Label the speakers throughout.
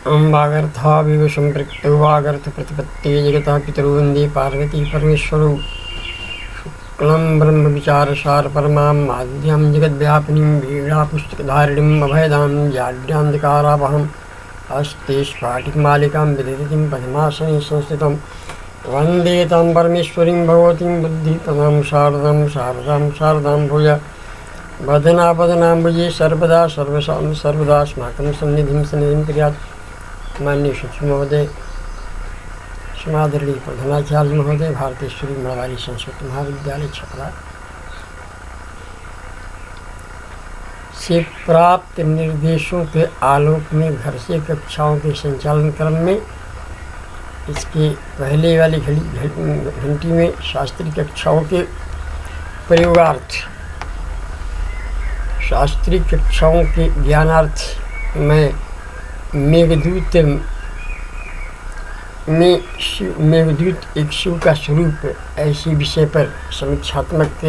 Speaker 1: वागर्थाविव सम्पृक्तौ वागर्थ प्रतिपत्ते जगतः पितरौ वन्दे पार्वती परमेश्वरौ शुक्लं ब्रह्म विचारसार परमां आद्यां जगद्व्यापिनीं वीणापुस्तकधारिणीम् अभयदां जाड्यान्धकारावहं हस्ते स्फाटिकमालिकां विदधतीं पद्मासने संस्थितं वन्दे तां परमेश्वरीं भगवतीं बुद्धिप्रदां शारदां भूय वदना वदनाम्बुजे सर्वदा सर्वशां सर्वदा अस्माकं सन्निधिं कुर्यात्। माननीय सचिव महोदय, समादरणीय प्रधानाचार्य महोदय, भारतेश्वरी मणवारी संस्कृत महाविद्यालय छपरा से प्राप्त निर्देशों के आलोक में घर से कक्षाओं के संचालन क्रम में इसके पहले वाली घंटी में शास्त्रीय कक्षाओं के प्रयोगार्थ शास्त्रीय कक्षाओं के ज्ञानार्थ में मेघदूत एक शिव का स्वरूप ऐसी विषय पर समीक्षात्मक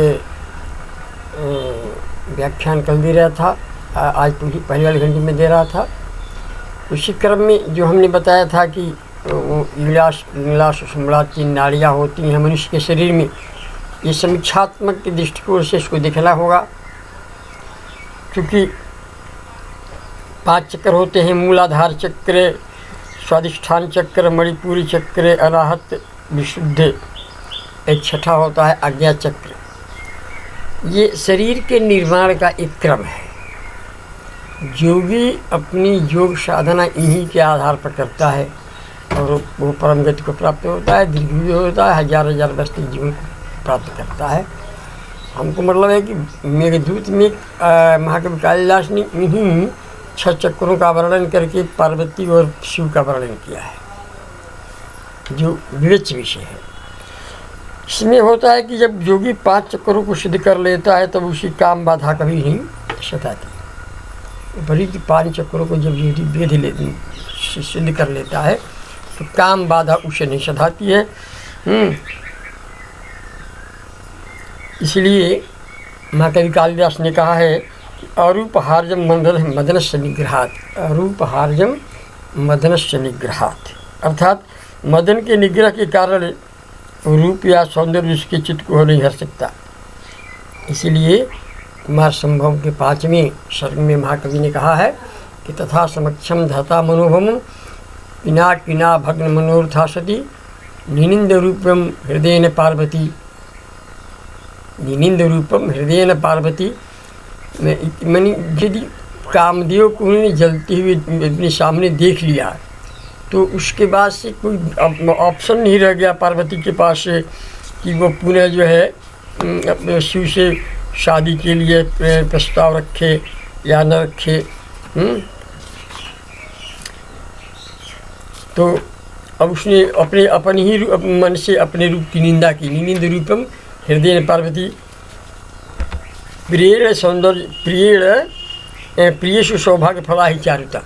Speaker 1: व्याख्यान कल दे रहा था। आज पूरी पहली वाली घंटी में दे रहा था। उसी क्रम में जो हमने बताया था कि लीला सुषुम्ना 3 नाड़ियाँ होती हैं मनुष्य के शरीर में, ये समीक्षात्मक के दृष्टिकोण से इसको देखना होगा, क्योंकि 5 चक्र होते हैं। मूलाधार चक्र, स्वादिष्ठान चक्र, मणिपुरी चक्र, अनाहत, विशुद्ध, एक छठा होता है आज्ञा चक्र। ये शरीर के निर्माण का एक क्रम है। योगी अपनी योग साधना इन्हीं के आधार पर करता है और वो परम गति को प्राप्त होता है, दीर्घ होता है, हजार वर्ष तक जीवन को प्राप्त करता है। हमको मतलब है कि मेघदूत में महाकवि कालिदास ने इन्हीं 6 चक्रों का वर्णन करके पार्वती और शिव का वर्णन किया है, जो विवेच्य विषय है। इसमें होता है कि जब योगी 5 चक्रों को सिद्ध कर लेता है तब उसी काम बाधा कभी नहीं सताती। बड़ी 5 चक्रों को जब योगी वेद सिद्ध कर लेता है तो काम बाधा उसे नहीं सताती है। इसलिए महाकवि कालिदास ने कहा है कि अरूपहार्जम मदनस्य निग्रहात्, अरूपहार्जम मदनस्य निग्रहात्, अर्थात मदन के निग्रह के कारण रूप या सौंदर्य उसके चित्त को नहीं हर सकता। इसीलिए कुमार संभव के 5वें सर्ग में महाकवि ने कहा है कि तथा समक्षम धता मनोभम पिनाक पिना भग्न मनोरथा सती निनिंद रूपम हृदयन पार्वती, निनिंद रूपम हृदयन पार्वती। मैंने यदि कामदेव को उन्होंने जलती हुई अपने सामने देख लिया तो उसके बाद से कोई ऑप्शन नहीं रह गया पार्वती के पास से कि वो पुनः जो है शिव से शादी के लिए प्रस्ताव रखे या न रखे। तो अब उसने अपने ही मन से अपने रूप की निंदा की। निनिंद रूपम हृदय पार्वती प्रिय सौंदर्य प्रियेषु सौभाग्य फला ही चारुता।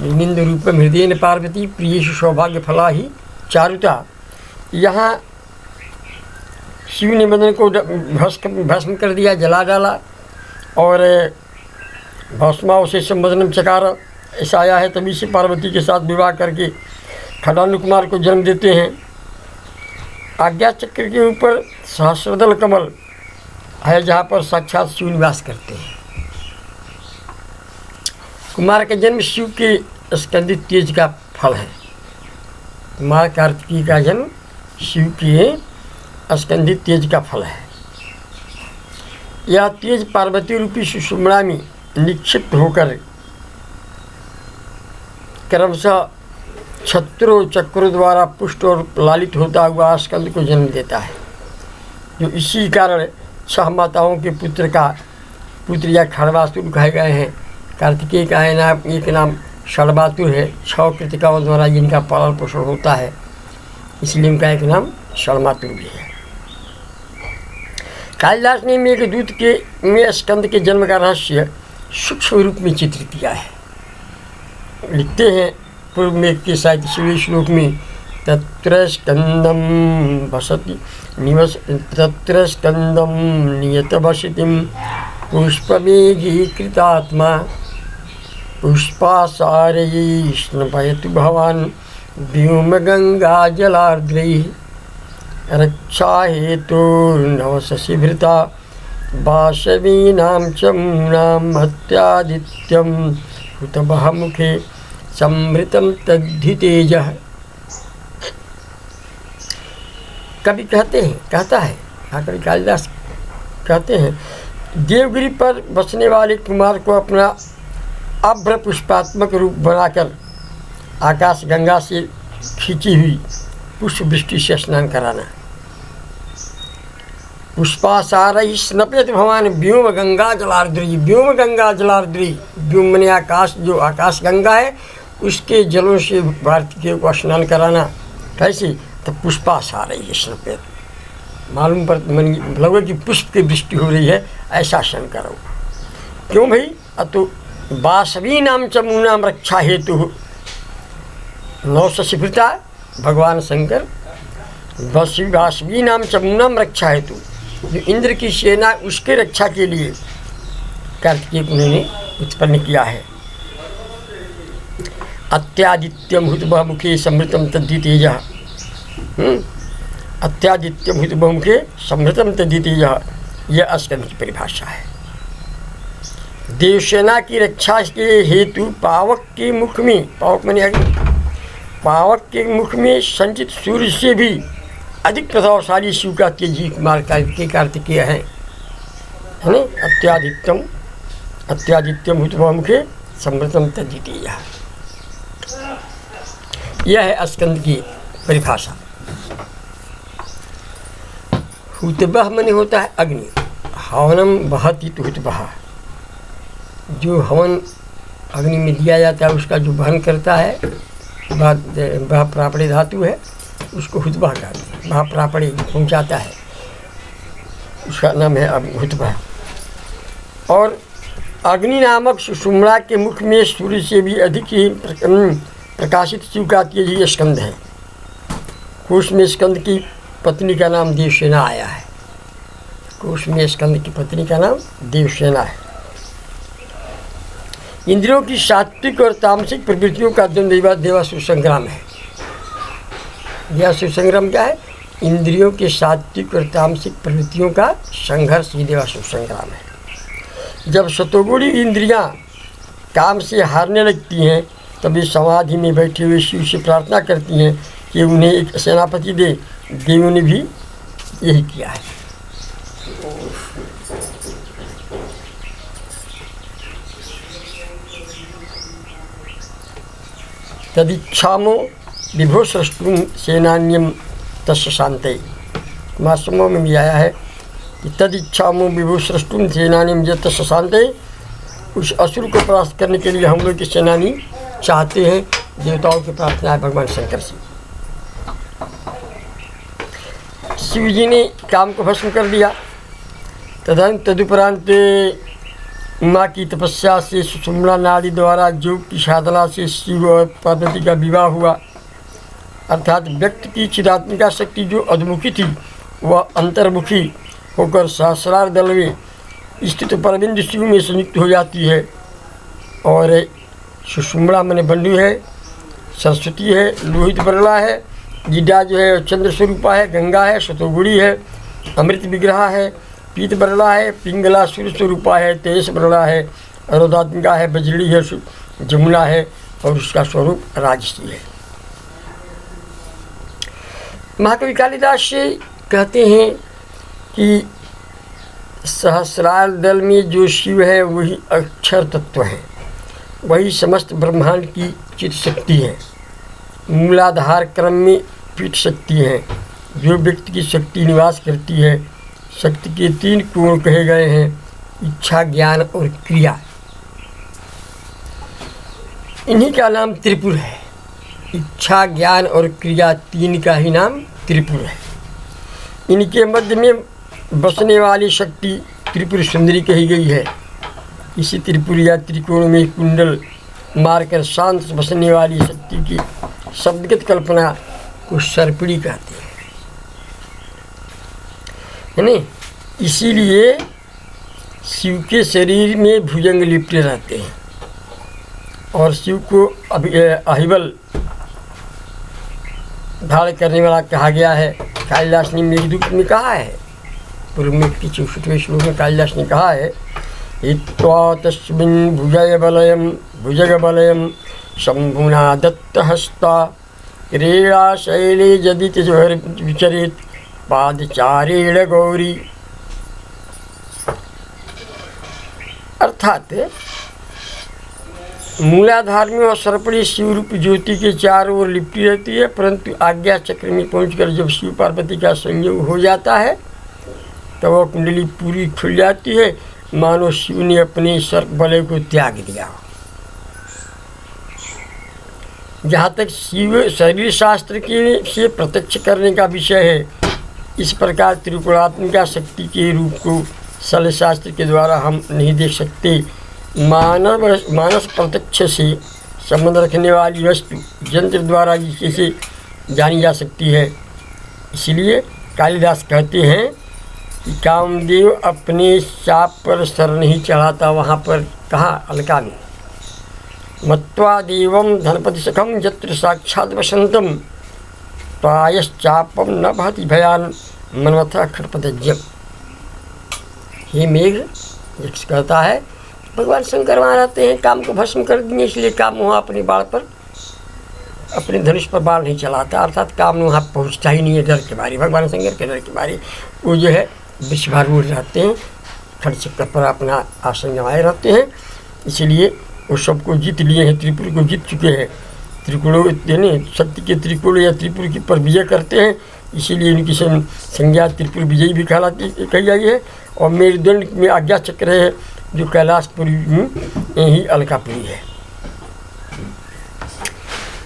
Speaker 1: निनिंद रूपम हृदय पार्वती प्रियेषु सौभाग्य फला ही चारुता। यहाँ शिव ने मदन को भस्म कर दिया, जला डाला और भस्माओं से संबंधन चकार ऐसा आया है। तभी से पार्वती के साथ विवाह करके खडानु कुमार को जन्म देते हैं। आज्ञा चक्र के ऊपर सहस्रदल कमल है जहाँ पर साक्षात शिव निवास करते हैं। कुमार का जन्म शिव के स्कंदित तेज का फल है। कुमार कार्तिकी का जन्म शिव के स्कंदित तेज का फल है। यह तेज पार्वती रूपी सुषुम्ना में निक्षिप्त होकर क्रमशः छत्रों चक्रों द्वारा पुष्ट और लालित होता हुआ स्कंद को जन्म देता है। जो इसी कारण 6 माताओं के पुत्र या खड़वासुर कहे गए हैं। कार्तिकेय का है नाम, एक नाम षड़वातुर है। 6 कृतिकाओं द्वारा जिनका पालन पोषण होता है, इसलिए उनका एक नाम षड़वातुर भी है। कालिदास ने मेघदूत के में स्कंद के जन्म का रहस्य सूक्ष्म रूप में चित्रित किया है। लिखते हैं पूर्व में के साहित्य शिव श्लोक में, तत्र स्कंदम वसति निवस तत्र स्कंदम नियत वसतिम पुष्पमेघी कृतात्मा पुष्पासारयैः स्नपयतु भवान् व्योमगङ्गाजलार्द्रैः रक्षाहेतुर्नवशशिभृता वासवीनां च मूनां हत्यादित्यं हुतवः मुखे समृतं तद्धितेजः। कवि कहता है कवि कालिदास कहते हैं, देवगिरी पर बसने वाले कुमार को अपना अभ्र पुष्पात्मक रूप बनाकर आकाश गंगा से खींची हुई पुष्प वृष्टि से स्नान कराना। पुष्पासारैः स्नपयतु भवान् व्योम गंगा जलार्द्री। व्योम गंगा जलार्द्री, व्योम मने आकाश, जो आकाश गंगा है उसके जलों से भारतीयों को स्नान कराना। कैसे? तो पुष्पासारैः स्नपयतु, मालूम पर मन लगे कि पुष्प की वृष्टि हो रही है, ऐसा स्नान करो। क्यों भाई? तो वासवीनां च मूनां रक्षा हेतु, नवशशिभृता भगवान शंकर वासवीनां च मूनां रक्षा हेतु, जो इंद्र की सेना उसके रक्षा के लिए कार्तिकेय उन्होंने उत्पन्न किया है। अत्यादित्यम हुतवः मुखे समृतम तद्धितेजः। अत्यादित्यम हुतवः मुखे समृतम तद्धितेजः, यह स्कंद की परिभाषा है। देवसेना की रक्षा के हेतु पावक के मुख में, पावक माने अग्नि, पावक के मुख में संचित सूर्य से भी अधिक प्रभावशाली शिव का तेजी कुमार कार्तिकेय है ना। अत्यादित्यम हुतवः मुखे समृतम तद्धितेजः, यह है स्कंद की परिभाषा। हुतवः माने होता है अग्नि, हवनम वहति तो हुतवः, जो हवन अग्नि में दिया जाता है उसका जो वहन करता है वह प्रापणे धातु है, उसको हुतवः कहते हैं। वह प्रापणे पहुँचाता है, उसका नाम है हुतवः। और अग्नि नामक सुषुम्ना के मुख में सूर्य से भी अधिक ही प्रकाशित शिव का तेज स्कंद है। कोश में स्कंद की पत्नी का नाम देवसेना आया है। कोश में स्कंद की पत्नी का नाम देवसेना है। इंद्रियों की सात्विक और तामसिक प्रवृत्तियों का द्वंद्व देवासुर संग्राम है। देवासुर संग्राम क्या है? इंद्रियों के सात्विक और तामसिक प्रवृत्तियों का संघर्ष ही देवासुर संग्राम है। जब सतोगुणी इंद्रियां काम से हारने लगती हैं तब ये समाधि में बैठे हुए शिव से प्रार्थना करती हैं कि उन्हें एक सेनापति दे। देवों ने भी यही किया है। तदिच्छामो विभो सृष्टुं सेनान्यम तस्य शांते। कुमार समूह में भी आया है कि तदिच्छामो विभो सृष्टुं सेनान्यम तस्य शांते। उस असुर को परास्त करने के लिए हम लोग के सेनानी चाहते हैं। देवताओं की प्रार्थना है भगवान शंकर से। शिव जी ने काम को भस्म कर दिया। तदुपरांत माँ की तपस्या से सुषुम्ना नाड़ी द्वारा योग की साधना से शिव और पार्वती का विवाह हुआ। अर्थात व्यक्ति की चिदात्मिका शक्ति जो अधमुखी थी वह अंतर्मुखी होकर सहस्रार दल में स्थित परविंद शिव में संयुक्त हो जाती है। और सुषुम्ना माने बंधु है, सरस्वती है, लोहित बरला है, गिड्डा जो है चंद्र स्वरूपा है, गंगा है, शतोगुड़ी है, अमृत विग्रह है, पीत बरला है, पिंगला सूर्य स्वरूपा है, तेज बरला है, अरोधात्मिका है, बजड़ी है, जमुना है और उसका स्वरूप राजसी है। महाकवि कालिदास कहते हैं कि सहस्रार दल में जो शिव है वही अक्षर तत्व है, वही समस्त ब्रह्मांड की चित्त शक्ति है। मूलाधार क्रम में पीठ शक्ति है, जो व्यक्ति की शक्ति निवास करती है। शक्ति के 3 कोण कहे गए हैं, इच्छा, ज्ञान और क्रिया। इन्हीं का नाम त्रिपुर है। इच्छा, ज्ञान और क्रिया 3 का ही नाम त्रिपुर है। इनके मध्य में बसने वाली शक्ति त्रिपुर सुंदरी कही गई है। इसी त्रिपुर या त्रिकोण में कुंडल मारकर शांत बसने वाली शक्ति की शब्दगत कल्पना को सर्पिणी कहते हैं, है ना। इसीलिए शिव के शरीर में भुजंग लिपटे रहते हैं। और शिव को अहिबल धारण करने वाला कहा गया है। कालिदास ने मेघदूत में कहा है, पूर्व में की 64वें श्लोक में कालिदास ने कहा है, हित्वा तस्मिन् भुजगबलयं शंभुना दत्तहस्ता क्रीड़ा शैले यदि विचरित पादचारेण गौरी। अर्थात मूलाधार में और सर्पणी शिवरूप ज्योति के चारों ओर लिपटी रहती है, परंतु आज्ञा चक्र में पहुंचकर जब शिव पार्वती का संयोग हो जाता है तो वह कुंडली पूरी खुल जाती है, मानो शिव ने अपने सर्प बलय को त्याग दिया। जहाँ तक शिव शरीर शास्त्र के से प्रत्यक्ष करने का विषय है, इस प्रकार त्रिपुरात्मिका शक्ति के रूप को शल्य शास्त्र के द्वारा हम नहीं देख सकते। मानस प्रत्यक्ष से संबंध रखने वाली वस्तु यंत्र द्वारा जिसे जानी जा सकती है। इसलिए कालिदास कहते हैं कि कामदेव अपने चाप पर सर नहीं चढ़ाता, वहाँ पर कहा अलका में, मत्वा देवम धनपति सखम यत्र साक्षात् वसंतम प्रायश्चापम न भाति भयान मनमथा खटपतज्ञम। हे मेघ यक्ष कहता है, भगवान शंकर वहाँ रहते हैं, काम को भस्म कर दिए, इसलिए काम वहाँ अपने बाण पर, अपने धनुष पर बाण नहीं चलाता, अर्थात काम वहाँ पहुँचता ही नहीं है डर के मारे, भगवान शंकर के डर के मारे। वो जो है विश्वभारूढ़ रहते हैं, खड़ चक्कर पर अपना आसन जमाए रहते हैं, इसलिए वो सबको जीत लिए हैं, त्रिपुर को जीत चुके हैं। त्रिपुरों यानी शक्ति के त्रिपुर या त्रिपुर की पर विजय करते हैं, इसीलिए इनकी संज्ञा त्रिपुर विजयी भी कही जाती है। और मेरुदंड में आज्ञा चक्र है जो कैलाशपुरी में यही अलकापुरी है,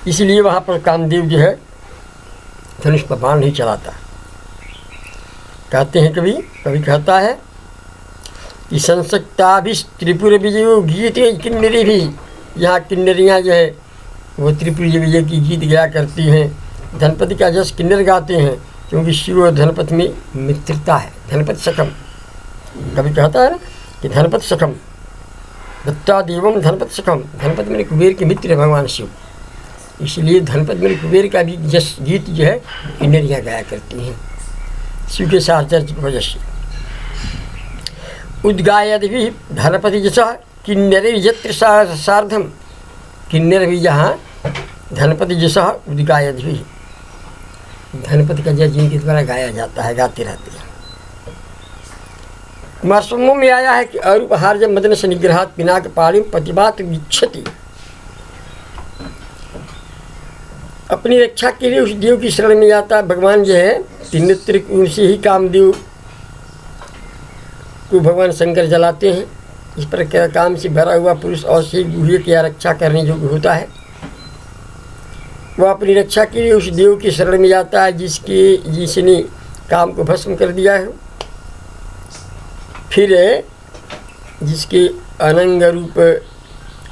Speaker 1: इसलिए वहाँ पर कामदेव जो है धनुष पर बाण नहीं चलाता। कहते हैं कभी कहता है कि संसक्ताभिष त्रिपुर विजयो गीत किन्नरी भी, यहाँ किन्नरियाँ जो है वो त्रिपुर विजय की गीत गाया करती हैं। धनपति का जस किन्नर गाते हैं, क्योंकि शिव और धनपति में मित्रता है। धनपति सखम कभी कहता है ना कि धनपति सखम दत्ता देवम धनपति सखम, धनपति मेरे कुबेर के मित्र है भगवान शिव, इसलिए धनपति मेरे कुबेर का भी जस गीत जो है किन्नरियाँ गाया करती हैं शिव के साहचर्य की वजह से। उद्गायद भी धनपति जैसा किन्नर यत्र सार्धम, किन्नर भी जहाँ धनपति जैसा उद्गायद भी, धनपति का जय जिनके द्वारा गाया जाता है, गाते रहते हैं। कुमार सम्मोह में आया है कि अरूपहार जब मदन से निग्रहात पिनाक पालिम प्रतिबात विच्छति, अपनी रक्षा के लिए उस देव की शरण में जाता है। भगवान जो है तीन नेत्र, उनसे ही कामदेव को भगवान शंकर जलाते हैं। इस पर काम से भरा हुआ पुरुष और से गुहे की रक्षा करने योग्य होता है। वह अपनी रक्षा के लिए उस देव की शरण में जाता है जिसने काम को भस्म कर दिया है। फिर जिसके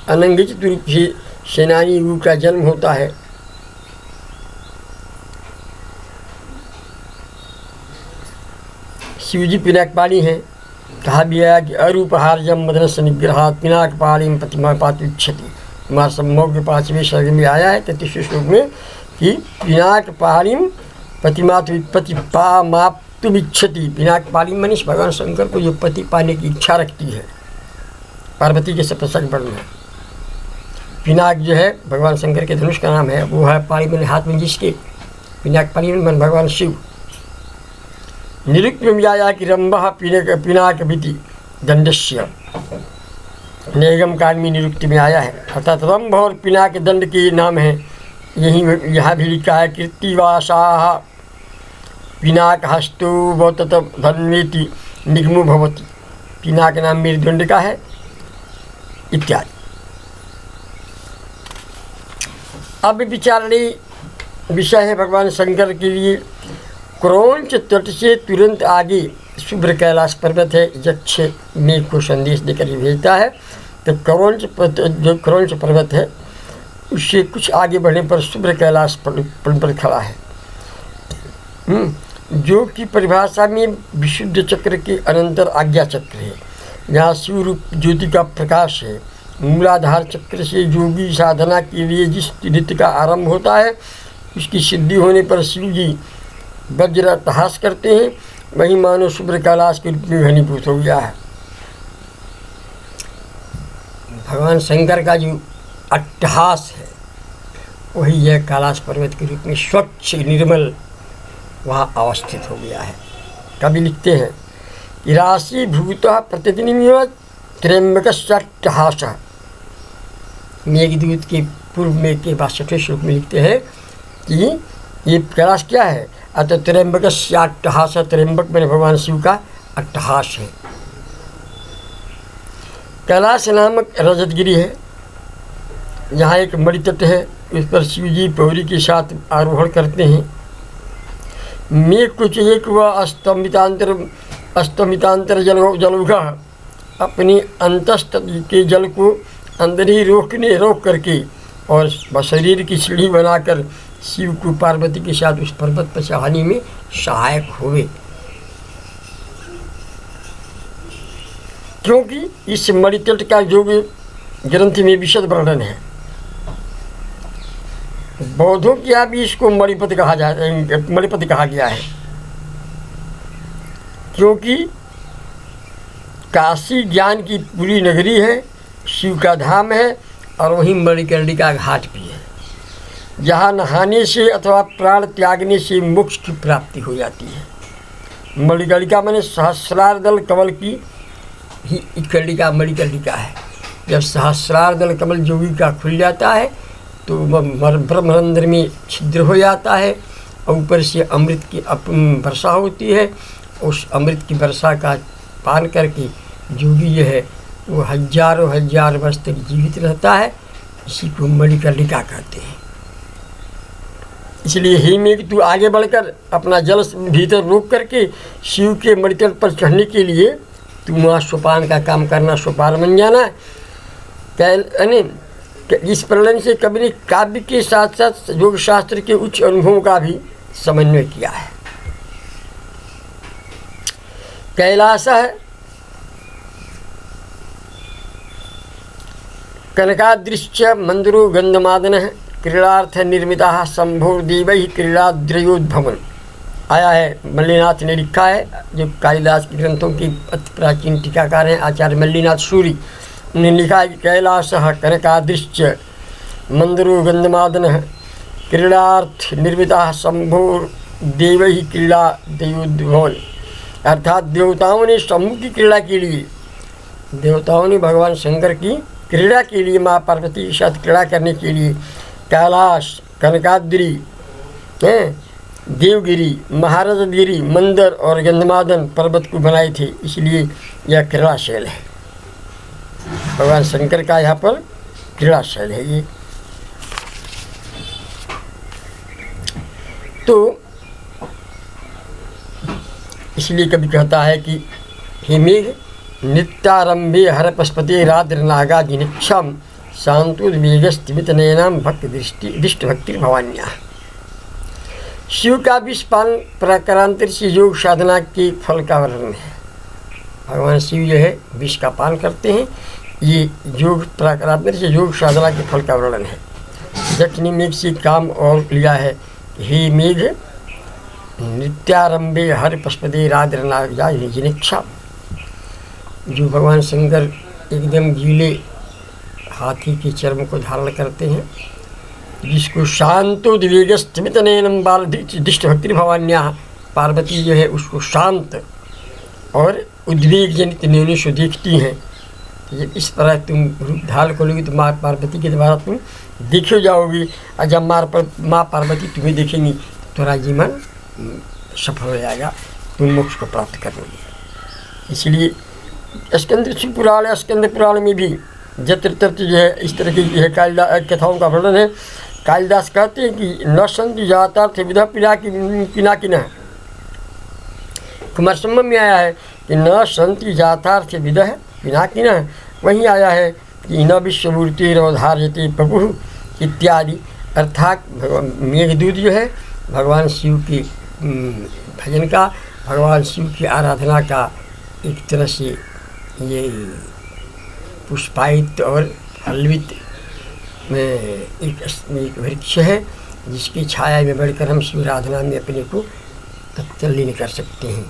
Speaker 1: अनंगित रूप से सेनानी युग का जन्म होता है। शिवजी पिनाकपाली हैं, कहा भी है कि अरूपहार जब मदन से निग्रहात पिनाकपाली प्रतिमा पातुच्छति। कुमार सम्मोह के 5वें सर्ग में आया है 33वें श्लोक में कि पिनाकपाली प्रतिमा प्रतिपामाप्तुमिच्छति। पिनाकपाली मनीष भगवान शंकर को जो पति पाने की इच्छा रखती है, पार्वती के सप्रसंग वर्ण में। पिनाक जो है भगवान शंकर के धनुष का नाम है, वो है पाली मैंने हाथ में जिसके, पिनाकपाली मन भगवान शिव। निरुक्त में भी आया कि रंभः पिनाक भीति दंडस्य, नेगम काल में निरुक्ति में आया है, अर्थात रंभ और पिनाक दंड के नाम है। यही यहाँ भी लिखा है कीर्तिवासाः पिनाक हस्तो वतत धन्वेति निगमो भवति, पिनाक नाम मेरुदंड का है इत्यादि। अब विचारणीय विषय है भगवान शंकर के लिए। क्रौंच तट से तुरंत आगे शुभ्र कैलाश पर्वत है। यक्ष मेघ को संदेश देकर भेजता है तो जो क्रौंच पर्वत है उससे कुछ आगे बढ़ने पर शुभ्र कैलाश पर खड़ा है, जो कि परिभाषा में विशुद्ध चक्र के अनंतर आज्ञा चक्र है। यहाँ शिव रूप ज्योति का प्रकाश है मूलाधार चक्र से योगी साधना के लिए जिस नृत्य का आरंभ होता है, उसकी सिद्धि होने पर शिव जी वज्र अट्टहास करते हैं। वही मानो शुभ्र कैलाश के रूप में घनीभूत हो गया है। भगवान शंकर का जो अट्टहास है वही यह कैलाश पर्वत के रूप में स्वच्छ निर्मल वहाँ अवस्थित हो गया है। कवि लिखते हैं कि राशि भूत प्रतिदिन त्र्यंबकस्याट्टहास। मेघदूत के पूर्व में के 62वें श्लोक में लिखते हैं कि ये कैलाश क्या है? अतः त्र्यंबकस्याट्टहास, त्र्यंबक मैंने भगवान शिव का अट्टहास है। कैलाश नामक रजतगिरी है, यहाँ एक मणितट है, उस पर शिव जी पौरी के साथ आरोहण करते हैं। मेघ को चाहिए कि वह अस्तमितांतर जलौघा अपनी अंतस्थ के जल को अंदर ही रोक करके और शरीर की सीढ़ी बनाकर शिव को पार्वती के साथ उस पर्वत पर चढ़ाने में सहायक हुए, क्योंकि इस मणितट का जो ग्रंथ में विशद वर्णन है। बौद्धों की यहाँ भी इसको मणिपत कहा गया है, क्योंकि काशी ज्ञान की पूरी नगरी है, शिव का धाम है और वहीं मणिकर्णिका घाट भी है, जहाँ नहाने से अथवा प्राण त्यागने से मोक्ष की प्राप्ति हो जाती है। मणिकर्णिका माने सहस्रार दल कमल की ही कर्णिका मणिकर्णिका है। जब सहस्रार दल कमल जोगी का खुल जाता है तो ब्रह्मरंध्र में छिद्र हो जाता है और ऊपर से अमृत की वर्षा होती है। उस अमृत की वर्षा का पान करके जोगी जो है वो हजारों हजार वर्ष तक जीवित रहता है। इसी को मणिकर्णिका कहते हैं। इसलिए हे मेघ, तू आगे बढ़कर अपना जल भीतर रोक करके शिव के मणितट पर चढ़ने के लिए तू वहाँ सोपान का काम करना, सोपान बन जाना। इस प्रलय से कवि ने काव्य के साथ साथ योग शास्त्र के उच्च अनुभवों का भी समन्वय किया है। कैलास है कनकादृश्च मंदिरो गंधमादन क्रीड़ार्थ निर्मिता शंभोर्देवैः क्रीड़ाद्रयोद्भवन। आया है, मल्लीनाथ ने लिखा है, जो कालिदास के ग्रंथों की अति प्राचीन टीकाकार हैं आचार्य मल्लीनाथ सूरी। उन्होंने लिखा है कि कैलाश कनकादृश्च मंदिरो गंधमादन क्रीड़ार्थ निर्मिता शंभोर्देवैः क्रीड़ाद्रयोद्भवन। अर्थात देवताओं ने शंभु की क्रीड़ा के लिए, देवताओं ने भगवान शंकर की क्रीड़ा के लिए, माँ पार्वती के साथ क्रीड़ा करने के लिए कैलाश, कनकाद्रि, देवगिरी, महाराजगिरी, मंदर और गंधमादन पर्वत को बनाए थे। इसलिए यह क्रीड़ाशैल है, भगवान शंकर का यहाँ पर क्रीड़ाशैल है ये। तो इसलिए कभी कहता है कि हे मेघ, नित्यारंभे हर पशुपते राद्र नागा जिनिक्षम शांतोद्वेगस्तिमित नयनाम भक्त दृष्ट भक्ति भवान्या। शिव का विष पान प्रकारांतर से योग साधना के फल का वर्णन है। भगवान शिव जो है विष का पान करते हैं, ये योग प्रकारांतर से योग साधना के फल का वर्णन है। दक्ष ने मेघ से काम और लिया है, हे मेघ नित्यारंभे हर पशुपते राद्र नागा जिनिक्षा। जो भगवान शंकर एकदम गीले हाथी के चर्म को धारण करते हैं, जिसको शांतोद्वेगस्तिमित नयनम बाल दिष्ट भक्ति भवान्या। पार्वती जो है उसको शांत और उद्वेग जनित नयनों से देखती हैं। जब इस तरह तुम रूप धारण करोगी तो माँ पार्वती के द्वारा तुम देखे जाओगी, और जब माँ पार्वती तुम्हें देखेंगी तो तुम्हारा जीवन सफल हो जाएगा, तुम मोक्ष को प्राप्त कर लोगे। इसलिए स्कंद पुराण में भी जत्र तत्र जो है इस तरह की जो है कालिदास कथाओं का वर्णन है। कालिदास कहते हैं कि न संति जातार्थ विधा पिनाकिनः। कुमार संभव में आया है कि न संति जातार्थ विदः पिनाकिनः। वहीं आया है कि न विश्वमूर्तिरवधार्यते प्रभुः इत्यादि। अर्थात मेघदूत जो है भगवान शिव की भजन का, भगवान शिव की आराधना का एक तरह से ये पुष्पायित और अलवित में एक वृक्ष है जिसकी छाया में बैठकर हम शिव आराधना में अपने को तल्लीन कर सकते हैं।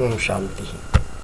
Speaker 1: ओम शांति।